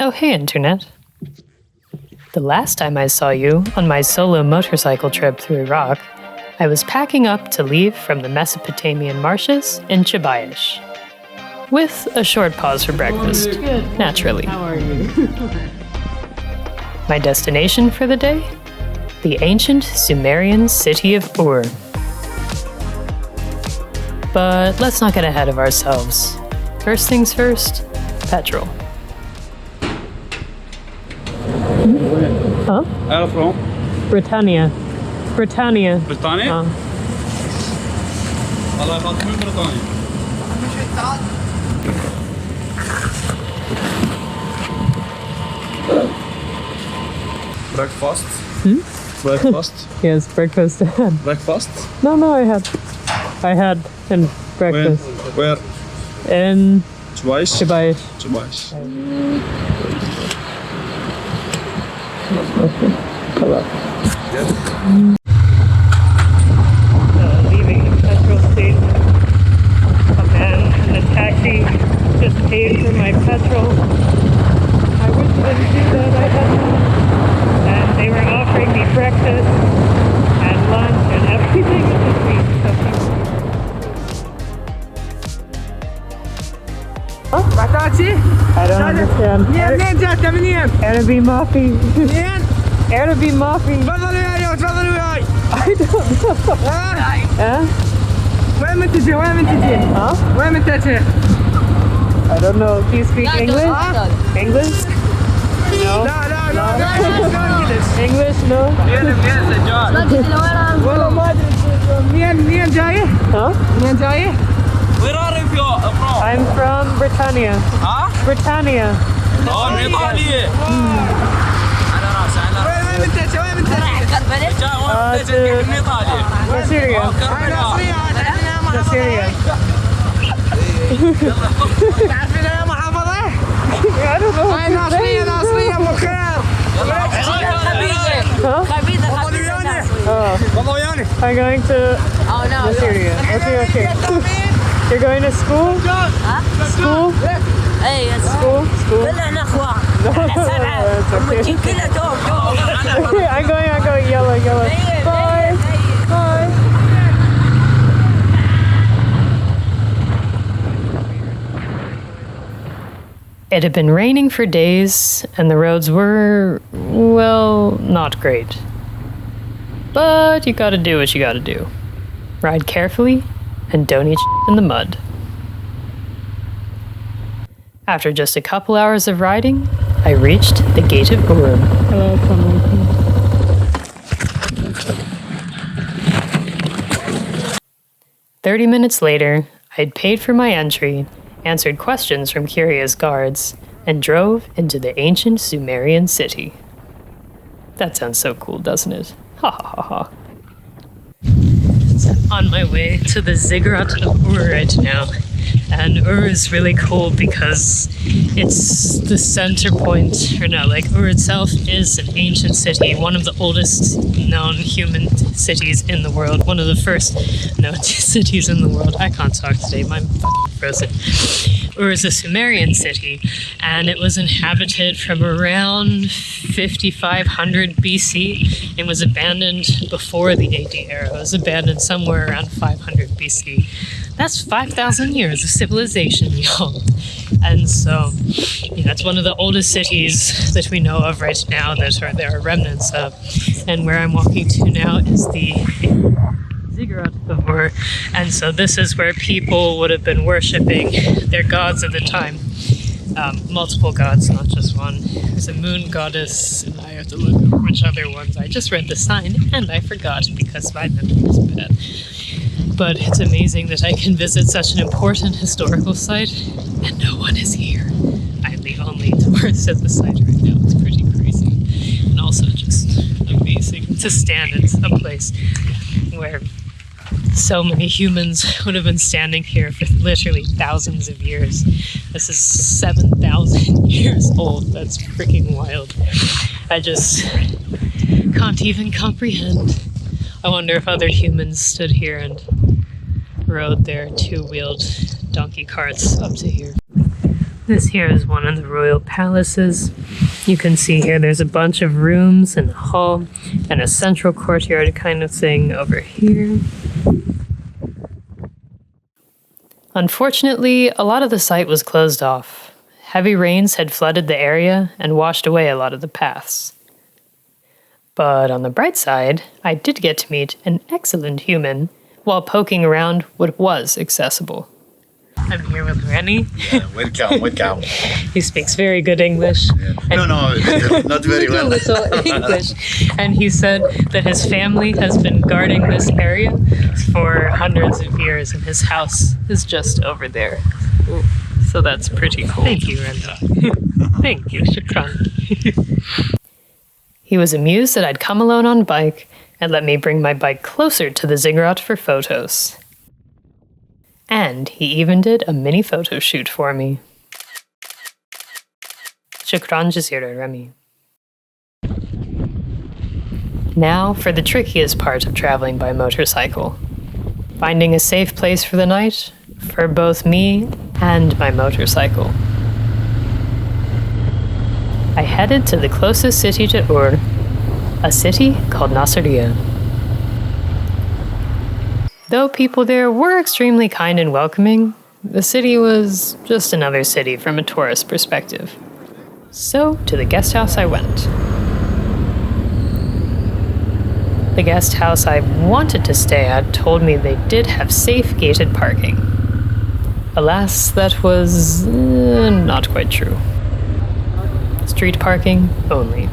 Oh, hey, Internet. The last time I saw you on my solo motorcycle trip through Iraq, I was packing up to leave from the Mesopotamian marshes in Chibayish. With a short pause for breakfast, naturally. How are you? My destination for the day? The ancient Sumerian city of Ur. But let's not get ahead of ourselves. First things first, petrol. Huh? Where from? Britannia. Britannia? Uh. والله يخاطب من بريطانيا. Breakfast? Breakfast? Yes, breakfast ahead. Breakfast? No, I had in breakfast. Where? In Chibayish? Chibayish. Chibayish. Pull up. Leaving the petrol station, a man in a taxi just paid for my petrol. I wish I didn't do that, I had none. And they were offering me breakfast and lunch and everything in between. Batachi? I don't understand. منين جات منين؟ Arabi Mafi. منين؟ Arabi Mafi. تفضلوا وياي تفضلوا وياي. I don't know. Huh? وين من تجي؟ وين من تجي؟ Huh? وين من تجي؟ I don't know. Do you speak English? English? No. لا English? No. والله ما ادري منين جاي؟ Huh? منين جاي؟ Where are you from? I'm from Britannia. Huh? Britannia. من إيطاليا. وين من تجي؟ وين من تجي؟ من إيطاليا. Nasiriyah. Nasiriyah. تعرفين يا محافظة؟ I don't know. هاي ناصرية بالخير. Huh? Oh, والله وياني. I'm going to Nasiriyah. Okay. You're going to school? School? اي School? كلنا اخوان It's okay. كلنا توم I'm going. Yellow. Bye. Bye. It had been raining for days, and the roads were, well, not great. But you gotta do what you gotta do. Ride carefully, and don't eat in the mud. After just a couple hours of riding, I reached the Gate of Ur. 30 minutes later, I'd paid for my entry, answered questions from curious guards, and drove into the ancient Sumerian city. That sounds so cool, doesn't it? Ha ha ha ha. So I'm on my way to the Ziggurat of Ur right now. And Ur is really cool because it's the center point, Ur itself is an ancient city, one of the oldest known human cities in the world, one of the first known cities in the world. I can't talk today, I'm fucking frozen. Ur is a Sumerian city, and it was inhabited from around 5500 BC and was abandoned before the AD era. It was abandoned somewhere around 500 BC. That's 5,000 years of civilization, y'all. And so, it's one of the oldest cities that we know of right now that there are remnants of. And where I'm walking to now is the Ziggurat of Ur. And so this is where people would have been worshipping their gods of the time. Multiple gods, not just one. There's a moon goddess, and I have to look at which other ones. I just read the sign, and I forgot because my memory is bad. But it's amazing that I can visit such an important historical site, and no one is here. I'm the only tourist at the site right now. It's pretty crazy. And also just amazing to stand in a place where so many humans would have been standing here for literally thousands of years. This is 7,000 years old. That's freaking wild. I just can't even comprehend. I wonder if other humans stood here and rode their two-wheeled donkey carts up to here. This here is one of the royal palaces. You can see here there's a bunch of rooms and a hall and a central courtyard kind of thing over here. Unfortunately, a lot of the site was closed off. Heavy rains had flooded the area and washed away a lot of the paths. But on the bright side, I did get to meet an excellent human while poking around what was accessible. I'm here with Rennie. Yeah, welcome. He speaks very good English. Yeah. No, not very well. Little English. And he said that his family has been guarding this area for hundreds of years, and his house is just over there. So that's pretty cool. Thank you, Rennie. Thank you, shukran. He was amused that I'd come alone on bike and let me bring my bike closer to the ziggurat for photos. And he even did a mini photo shoot for me. Shukran Jazeera, Remy. Now for the trickiest part of traveling by motorcycle. Finding a safe place for the night for both me and my motorcycle. I headed to the closest city to Ur, a city called Nasiriyah. Though people there were extremely kind and welcoming, the city was just another city from a tourist perspective. So, to the guest house I went. The guest house I wanted to stay at told me they did have safe gated parking. Alas, that was not quite true. Street parking only.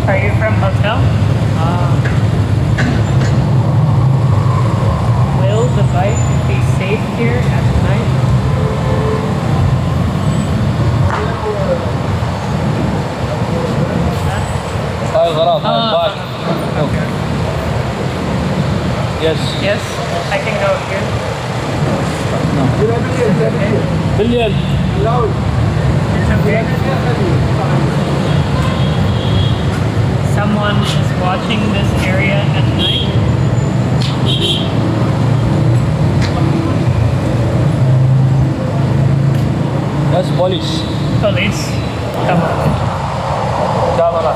Are you from hotel? Will the bike be safe here at night? Okay. Yes, I can go here. Billion. It's okay. Someone is watching this area at night. That's police. Police. Come on. Camera.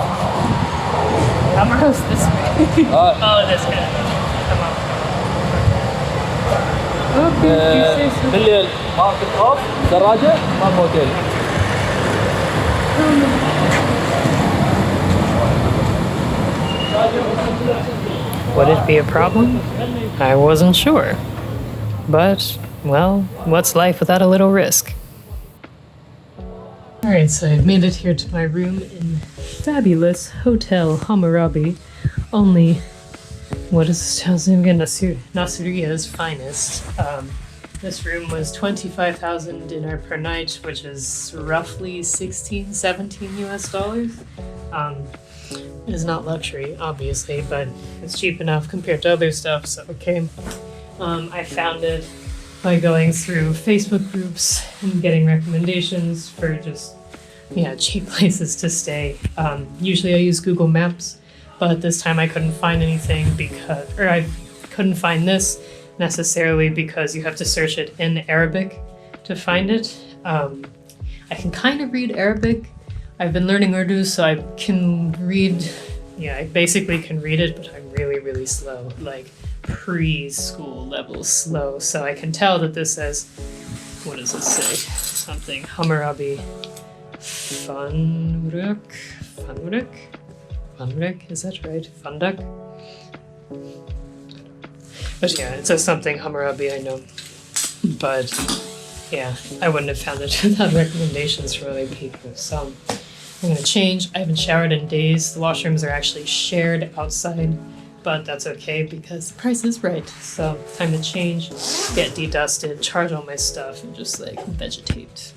Camera's this way. Oh, this guy. Come on. Okay, بالليل ما في خوف دراجة ما في هوتيل. Would it be a problem? I wasn't sure. But, well, what's life without a little risk? Alright, so I've made it here to my room in fabulous Hotel Hammurabi. Only, what is this town's name again? Nasiriyah's finest. This room was 25,000 dinar per night, which is roughly 16, 17 US dollars. It is not luxury, obviously, but it's cheap enough compared to other stuff, so okay. I found it by going through Facebook groups and getting recommendations for just, cheap places to stay. Usually I use Google Maps, but this time I couldn't find anything I couldn't find this necessarily because you have to search it in Arabic to find it. I can kind of read Arabic. I've been learning Urdu, so I can read, I basically can read it, but I'm really, really slow, like preschool level slow. So I can tell that this says, what does it say? Something, Hammurabi, Funruk, is that right? Fundak? But it says something Hammurabi, I know. But I wouldn't have found it without recommendations from other people, so I'm gonna change. I haven't showered in days. The washrooms are actually shared outside, but that's okay because the price is right. So time to change, get dedusted, charge all my stuff, and just vegetate.